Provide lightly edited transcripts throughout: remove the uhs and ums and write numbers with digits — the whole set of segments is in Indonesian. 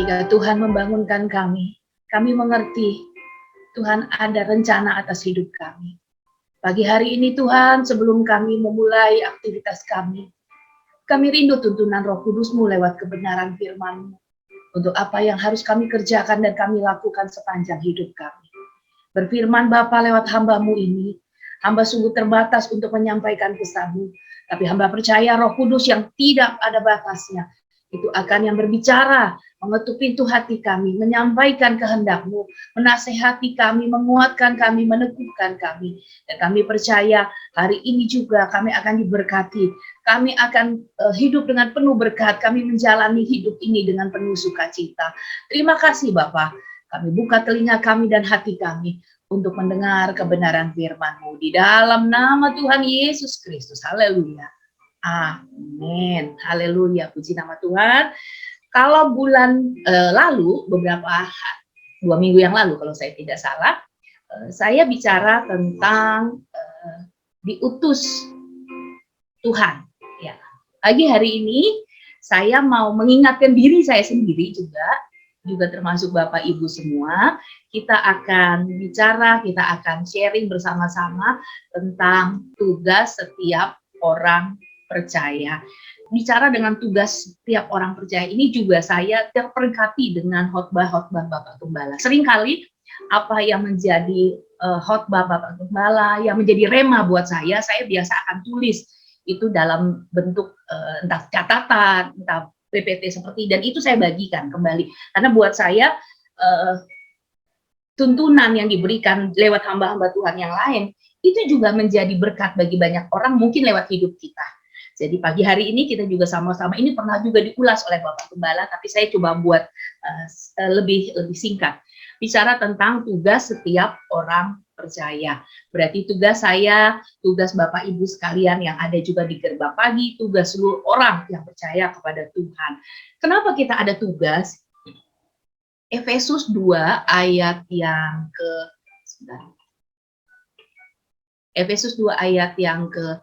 Ketika Tuhan membangunkan kami mengerti Tuhan ada rencana atas hidup kami. Pagi hari ini Tuhan, sebelum kami memulai aktivitas kami rindu tuntunan Roh Kudus-Mu lewat kebenaran firman-Mu. Untuk apa yang harus kami kerjakan dan kami lakukan sepanjang hidup kami. Berfirman Bapa lewat hamba-Mu ini, hamba sungguh terbatas untuk menyampaikan pesan-Mu. Tapi hamba percaya Roh Kudus yang tidak ada batasnya, itu akan yang berbicara, mengetuk pintu hati kami, menyampaikan kehendak-Mu, menasehati kami, menguatkan kami, meneguhkan kami. Dan kami percaya hari ini juga kami akan diberkati. Kami akan hidup dengan penuh berkat, kami menjalani hidup ini dengan penuh sukacita. Terima kasih Bapak, kami buka telinga kami dan hati kami untuk mendengar kebenaran firman-Mu. Di dalam nama Tuhan Yesus Kristus, haleluya. Amin. Haleluya. Puji nama Tuhan. Kalau bulan lalu, 2 minggu yang lalu kalau saya tidak salah, saya bicara tentang diutus Tuhan. Ya. Pagi hari ini saya mau mengingatkan diri saya sendiri juga termasuk Bapak Ibu semua. Kita akan bicara, kita akan sharing bersama-sama tentang tugas setiap orang percaya. Bicara dengan tugas setiap orang percaya ini juga saya terperangkati dengan khotbah-khotbah Bapak Gembala. Seringkali apa yang menjadi khotbah Bapak Gembala, yang menjadi rema buat saya biasa akan tulis itu dalam bentuk entah catatan, entah PPT seperti, dan itu saya bagikan kembali. Karena buat saya tuntunan yang diberikan lewat hamba-hamba Tuhan yang lain itu juga menjadi berkat bagi banyak orang, mungkin lewat hidup kita. Jadi pagi hari ini kita juga sama-sama, ini pernah juga diulas oleh Bapak Gembala, tapi saya coba buat lebih singkat. Bicara tentang tugas setiap orang percaya. Berarti tugas saya, tugas Bapak Ibu sekalian yang ada juga di gerbang pagi, tugas seluruh orang yang percaya kepada Tuhan. Kenapa kita ada tugas? Efesus 2 ayat yang ke Efesus 2 ayat yang ke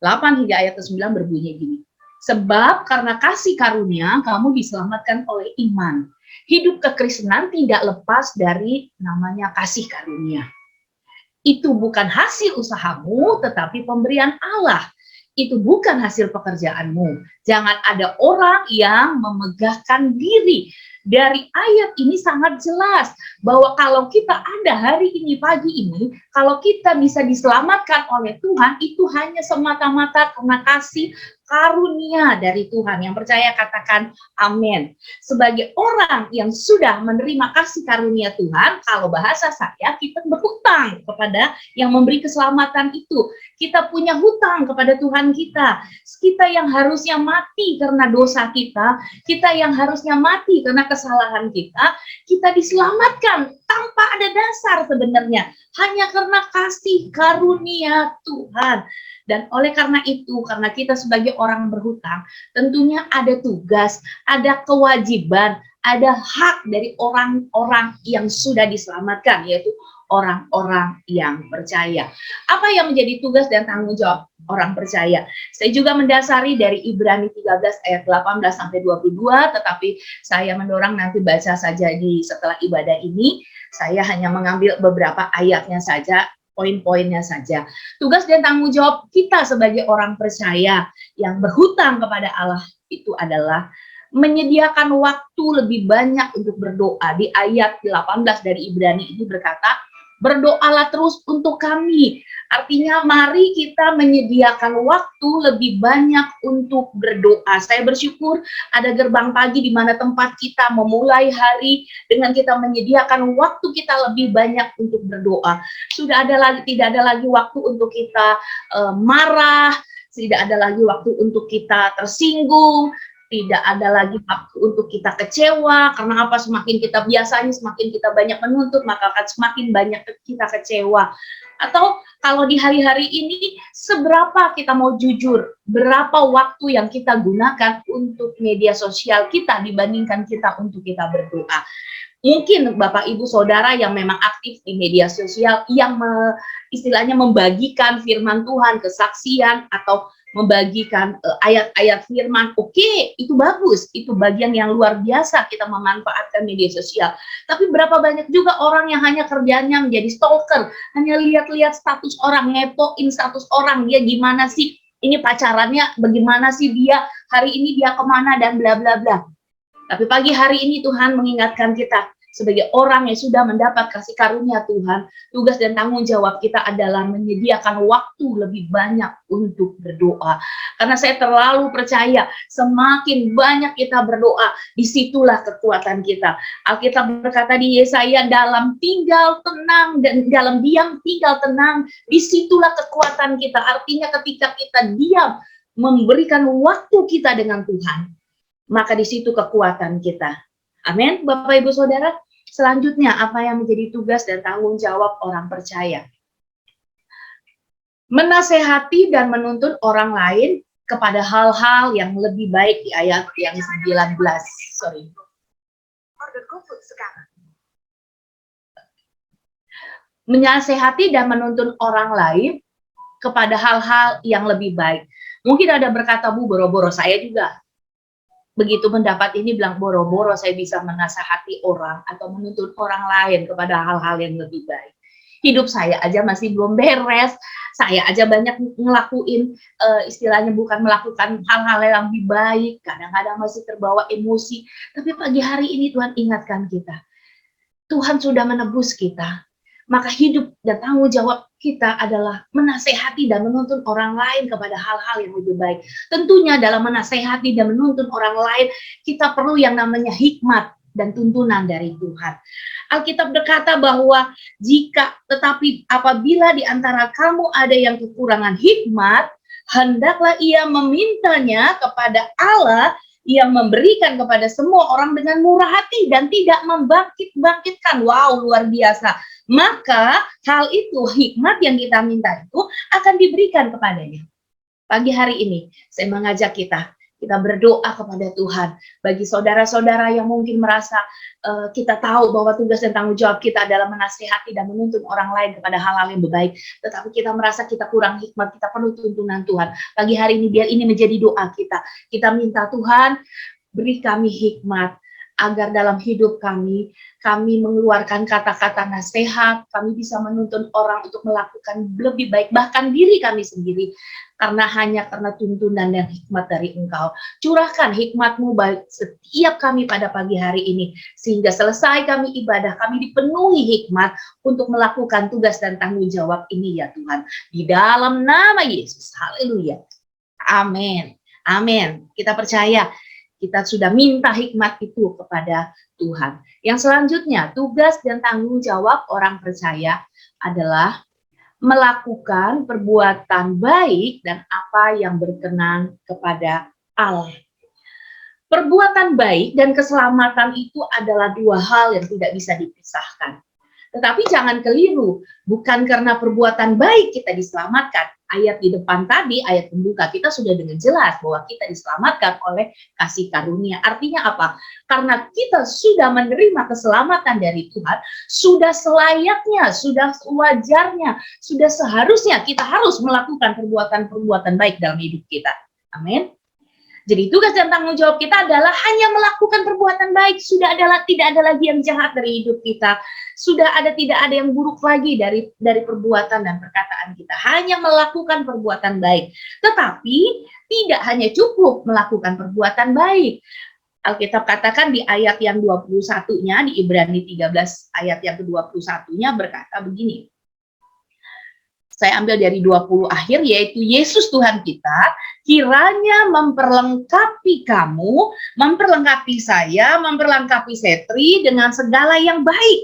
8 hingga ayat ke-9 berbunyi gini. Sebab karena kasih karunia kamu diselamatkan oleh iman. Hidup kekristenan tidak lepas dari namanya kasih karunia. Itu bukan hasil usahamu, tetapi pemberian Allah. Itu bukan hasil pekerjaanmu. Jangan ada orang yang memegahkan diri. Dari ayat ini sangat jelas bahwa kalau kita ada hari ini, pagi ini, kalau kita bisa diselamatkan oleh Tuhan, itu hanya semata-mata karena kasih karunia dari Tuhan. Yang percaya katakan amin. Sebagai orang yang sudah menerima kasih karunia Tuhan, kalau bahasa saya, kita berhutang kepada yang memberi keselamatan itu. Kita punya hutang kepada Tuhan kita. Kita yang harusnya mati karena dosa kita yang harusnya mati karena kesalahan kita diselamatkan tanpa ada dasar sebenarnya. Hanya karena kasih karunia Tuhan. Dan oleh karena itu, karena kita sebagai orang berhutang, tentunya ada tugas, ada kewajiban, ada hak dari orang-orang yang sudah diselamatkan, yaitu orang-orang yang percaya. Apa yang menjadi tugas dan tanggung jawab orang percaya? Saya juga mendasari dari Ibrani 13 ayat 18 sampai 22, tetapi saya mendorong nanti baca saja setelah ibadah ini. Saya hanya mengambil beberapa ayatnya saja, poin-poinnya saja. Tugas dan tanggung jawab kita sebagai orang percaya yang berhutang kepada Allah itu adalah menyediakan waktu lebih banyak untuk berdoa. Di ayat 18 dari Ibrani ini berkata, berdoalah terus untuk kami. Artinya mari kita menyediakan waktu lebih banyak untuk berdoa. Saya bersyukur ada gerbang pagi di mana tempat kita memulai hari dengan kita menyediakan waktu kita lebih banyak untuk berdoa. Tidak ada lagi waktu untuk kita marah, tidak ada lagi waktu untuk kita tersinggung, tidak ada lagi waktu untuk kita kecewa. Karena apa? Semakin kita banyak menuntut, maka akan semakin banyak kita kecewa. Atau kalau di hari-hari ini, seberapa kita mau jujur, berapa waktu yang kita gunakan untuk media sosial kita dibandingkan kita untuk kita berdoa. Mungkin Bapak Ibu Saudara yang memang aktif di media sosial yang istilahnya membagikan firman Tuhan, kesaksian atau membagikan ayat-ayat firman, oke, itu bagus, itu bagian yang luar biasa kita memanfaatkan media sosial. Tapi berapa banyak juga orang yang hanya kerjanya menjadi stalker, hanya lihat-lihat status orang, ngepoin status orang, dia gimana sih, ini pacarannya bagaimana sih dia, hari ini dia kemana dan bla bla bla. Tapi pagi hari ini Tuhan mengingatkan kita sebagai orang yang sudah mendapat kasih karunia Tuhan, tugas dan tanggung jawab kita adalah menyediakan waktu lebih banyak untuk berdoa. Karena saya terlalu percaya semakin banyak kita berdoa, disitulah kekuatan kita. Alkitab berkata di Yesaya, dalam tinggal tenang dan dalam diam tinggal tenang, disitulah kekuatan kita. Artinya ketika kita diam, memberikan waktu kita dengan Tuhan, maka di situ kekuatan kita. Amin, Bapak Ibu Saudara. Selanjutnya, apa yang menjadi tugas dan tanggung jawab orang percaya? Menasehati dan menuntun orang lain kepada hal-hal yang lebih baik di ayat yang 19. Sorry. Menasehati dan menuntun orang lain kepada hal-hal yang lebih baik. Mungkin ada berkata, Bu, boro-boro saya juga. Begitu mendapat ini bilang boro-boro saya bisa menasihati orang atau menuntun orang lain kepada hal-hal yang lebih baik. Hidup saya aja masih belum beres, saya aja banyak ngelakuin istilahnya bukan melakukan hal-hal yang lebih baik, kadang-kadang masih terbawa emosi. Tapi pagi hari ini Tuhan ingatkan kita, Tuhan sudah menebus kita. Maka hidup dan tanggung jawab kita adalah menasehati dan menuntun orang lain kepada hal-hal yang lebih baik. Tentunya dalam menasehati dan menuntun orang lain, kita perlu yang namanya hikmat dan tuntunan dari Tuhan. Alkitab berkata bahwa tetapi apabila di antara kamu ada yang kekurangan hikmat, hendaklah ia memintanya kepada Allah yang memberikan kepada semua orang dengan murah hati dan tidak membangkit-bangkitkan. Wow, luar biasa. Maka hal itu, hikmat yang kita minta itu akan diberikan kepadanya. Pagi hari ini saya mengajak kita berdoa kepada Tuhan. Bagi saudara-saudara yang mungkin merasa kita tahu bahwa tugas dan tanggung jawab kita adalah menasihati dan menuntun orang lain kepada hal-hal yang baik, tetapi kita merasa kita kurang hikmat, kita perlu tuntunan Tuhan. Pagi hari ini biar ini menjadi doa kita. Kita minta Tuhan beri kami hikmat, agar dalam hidup kami mengeluarkan kata-kata nasihat, kami bisa menuntun orang untuk melakukan lebih baik, bahkan diri kami sendiri, hanya karena tuntunan dan hikmat dari Engkau. Curahkan hikmat-Mu baik setiap kami pada pagi hari ini, sehingga selesai kami ibadah, kami dipenuhi hikmat untuk melakukan tugas dan tanggung jawab ini ya Tuhan. Di dalam nama Yesus, haleluya. Amin. Amin. Kita percaya kita sudah minta hikmat itu kepada Tuhan. Yang selanjutnya, tugas dan tanggung jawab orang percaya adalah melakukan perbuatan baik dan apa yang berkenan kepada Allah. Perbuatan baik dan keselamatan itu adalah dua hal yang tidak bisa dipisahkan. Tetapi jangan keliru, bukan karena perbuatan baik kita diselamatkan. Ayat di depan tadi, ayat pembuka kita sudah dengan jelas bahwa kita diselamatkan oleh kasih karunia. Artinya apa? Karena kita sudah menerima keselamatan dari Tuhan, sudah selayaknya, sudah wajarnya, sudah seharusnya kita harus melakukan perbuatan-perbuatan baik dalam hidup kita. Amin. Jadi tugas dan tanggung jawab kita adalah hanya melakukan perbuatan baik. Tidak ada lagi yang jahat dari hidup kita. Tidak ada yang buruk lagi dari perbuatan dan perkataan kita. Hanya melakukan perbuatan baik. Tetapi tidak hanya cukup melakukan perbuatan baik. Alkitab katakan di ayat yang 21-nya, di Ibrani 13 ayat yang ke-21-nya berkata begini. Saya ambil dari 20 akhir, yaitu Yesus Tuhan kita, kiranya memperlengkapi kamu, memperlengkapi saya, memperlengkapi Setri dengan segala yang baik,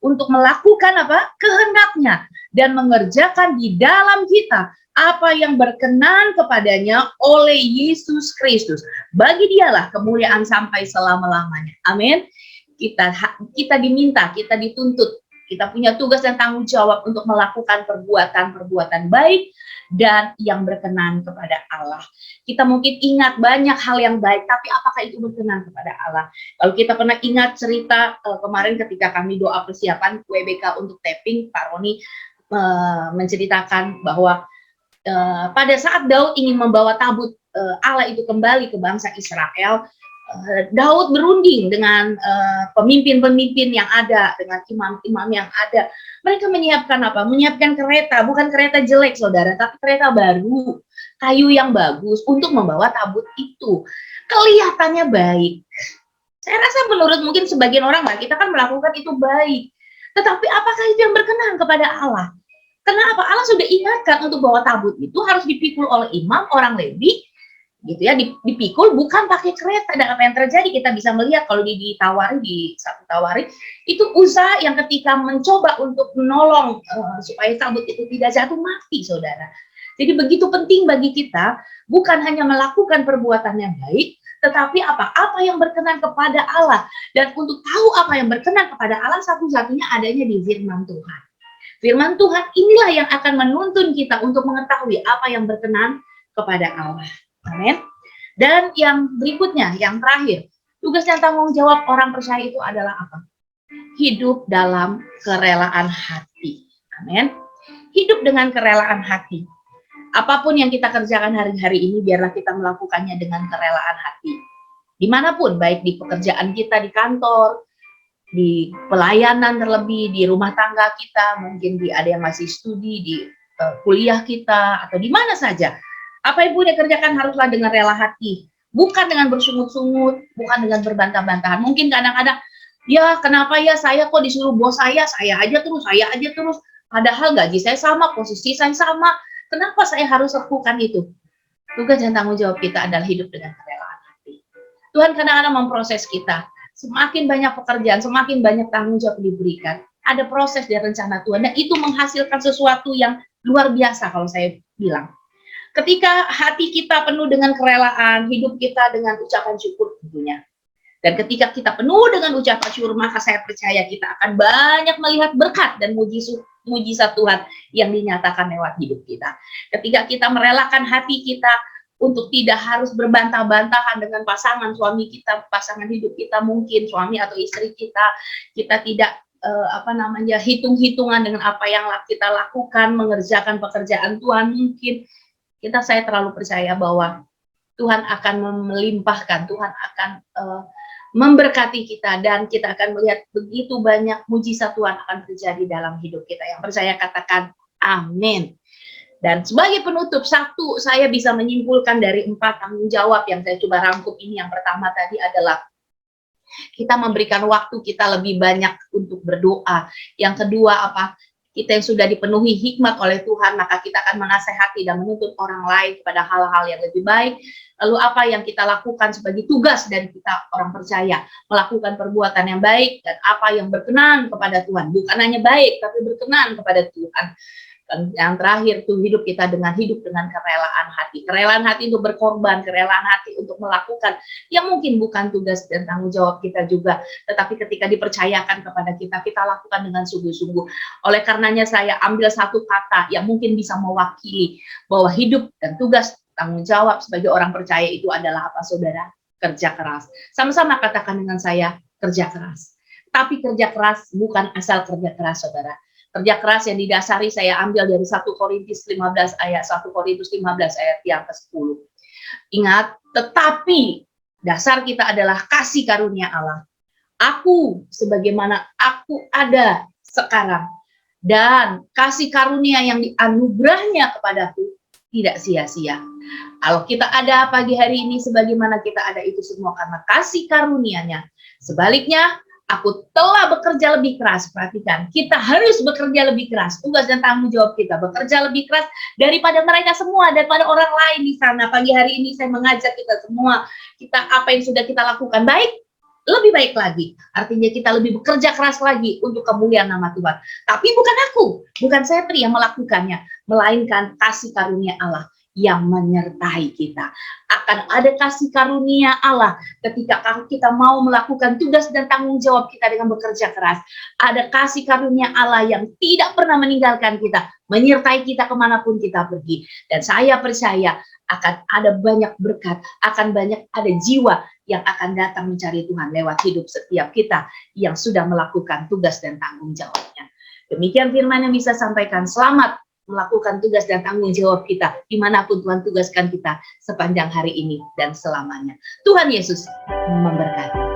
untuk melakukan apa? Kehendaknya, dan mengerjakan di dalam kita apa yang berkenan kepadanya oleh Yesus Kristus. Bagi dialah kemuliaan sampai selama-lamanya. Amin. Kita diminta, kita dituntut Kita punya tugas dan tanggung jawab untuk melakukan perbuatan-perbuatan baik dan yang berkenan kepada Allah. Kita mungkin ingat banyak hal yang baik, tapi apakah itu berkenan kepada Allah? Kalau kita pernah ingat cerita kemarin ketika kami doa persiapan WBK untuk tapping, Pak Roni menceritakan bahwa pada saat Daud ingin membawa tabut Allah itu kembali ke bangsa Israel, Daud berunding dengan pemimpin-pemimpin yang ada, dengan imam-imam yang ada. Mereka menyiapkan apa? Menyiapkan kereta, bukan kereta jelek saudara, tapi kereta baru, kayu yang bagus untuk membawa tabut itu. Kelihatannya baik. Saya rasa menurut mungkin sebagian orang lah, kita kan melakukan itu baik. Tetapi apakah itu yang berkenan kepada Allah? Kenapa? Allah sudah ingatkan untuk bawa tabut itu harus dipikul oleh imam, orang Lewi, gitu ya, dipikul bukan pakai kereta. Dan apa yang terjadi kita bisa melihat kalau ditawari di satu tawari itu Uza yang ketika mencoba untuk menolong supaya tabut itu tidak jatuh, mati saudara. Jadi begitu penting bagi kita bukan hanya melakukan perbuatan yang baik, tetapi apa yang berkenan kepada Allah. Dan untuk tahu apa yang berkenan kepada Allah, satu-satunya adanya di firman Tuhan. Firman Tuhan inilah yang akan menuntun kita untuk mengetahui apa yang berkenan kepada Allah. Amin. Dan yang berikutnya, yang terakhir, tugas dan tanggung jawab orang percaya itu adalah apa? Hidup dalam kerelaan hati. Amin. Hidup dengan kerelaan hati. Apapun yang kita kerjakan hari-hari ini, biarlah kita melakukannya dengan kerelaan hati. Dimanapun, baik di pekerjaan kita, di kantor, di pelayanan terlebih, di rumah tangga kita, mungkin ada yang masih studi, di kuliah kita, atau di mana saja. Apa yang punya kerjakan haruslah dengan rela hati, bukan dengan bersungut-sungut, bukan dengan berbantah-bantahan. Mungkin kadang-kadang, ya kenapa ya saya kok disuruh bos saya aja terus, padahal gaji saya sama, posisi saya sama, kenapa saya harus lakukan itu? Tugas dan tanggung jawab kita adalah hidup dengan kerelaan hati. Tuhan kadang-kadang memproses kita, semakin banyak pekerjaan, semakin banyak tanggung jawab diberikan, ada proses dan rencana Tuhan, dan itu menghasilkan sesuatu yang luar biasa kalau saya bilang. Ketika hati kita penuh dengan kerelaan, hidup kita dengan ucapan syukur tentunya. Dan ketika kita penuh dengan ucapan syukur, maka saya percaya kita akan banyak melihat berkat dan mujizat Tuhan yang dinyatakan lewat hidup kita. Ketika kita merelakan hati kita untuk tidak harus berbantah-bantahan dengan pasangan suami kita, pasangan hidup kita, mungkin suami atau istri kita tidak hitung-hitungan dengan apa yang kita lakukan, mengerjakan pekerjaan Tuhan, mungkin saya terlalu percaya bahwa Tuhan akan melimpahkan, Tuhan akan memberkati kita, dan kita akan melihat begitu banyak mujizat Tuhan akan terjadi dalam hidup kita. Yang percaya katakan amin. Dan sebagai penutup, saya bisa menyimpulkan dari 4 tanggung jawab yang saya coba rangkum ini. Yang pertama tadi adalah kita memberikan waktu kita lebih banyak untuk berdoa. Yang kedua kita yang sudah dipenuhi hikmat oleh Tuhan, maka kita akan menasehati dan menuntun orang lain kepada hal-hal yang lebih baik. Lalu apa yang kita lakukan sebagai tugas dari kita orang percaya, melakukan perbuatan yang baik dan apa yang berkenan kepada Tuhan, bukan hanya baik tapi berkenan kepada Tuhan. Dan yang terakhir itu hidup dengan kerelaan hati. Kerelaan hati untuk berkorban, kerelaan hati untuk melakukan yang mungkin bukan tugas dan tanggung jawab kita juga, tetapi ketika dipercayakan kepada kita lakukan dengan sungguh-sungguh. Oleh karenanya saya ambil satu kata yang mungkin bisa mewakili bahwa hidup dan tugas tanggung jawab sebagai orang percaya itu adalah apa, saudara? Kerja keras. Sama-sama katakan dengan saya, kerja keras. Tapi kerja keras bukan asal kerja keras, saudara. Kerja keras yang didasari saya ambil dari 1 Korintus 15 ayat yang ke-10. Ingat, tetapi dasar kita adalah kasih karunia Allah. Aku sebagaimana aku ada sekarang, dan kasih karunia yang dianugerahnya kepadaku tidak sia-sia. Kalau kita ada pagi hari ini sebagaimana kita ada, itu semua karena kasih karunia-Nya. Sebaliknya, aku telah bekerja lebih keras. Perhatikan, kita harus bekerja lebih keras. Tugas dan tanggung jawab kita bekerja lebih keras daripada mereka semua, daripada orang lain di sana. Pagi hari ini saya mengajak kita semua, apa yang sudah kita lakukan baik, lebih baik lagi. Artinya kita lebih bekerja keras lagi untuk kemuliaan nama Tuhan. Tapi bukan saya yang melakukannya, melainkan kasih karunia Allah yang menyertai kita. Akan ada kasih karunia Allah ketika kita mau melakukan tugas dan tanggung jawab kita dengan bekerja keras. Ada kasih karunia Allah yang tidak pernah meninggalkan kita, menyertai kita kemanapun kita pergi. Dan saya percaya akan ada banyak berkat, akan banyak ada jiwa yang akan datang mencari Tuhan lewat hidup setiap kita yang sudah melakukan tugas dan tanggung jawabnya. Demikian firman yang bisa sampaikan. Selamat melakukan tugas dan tanggung jawab kita dimanapun Tuhan tugaskan kita sepanjang hari ini dan selamanya. Tuhan Yesus memberkati.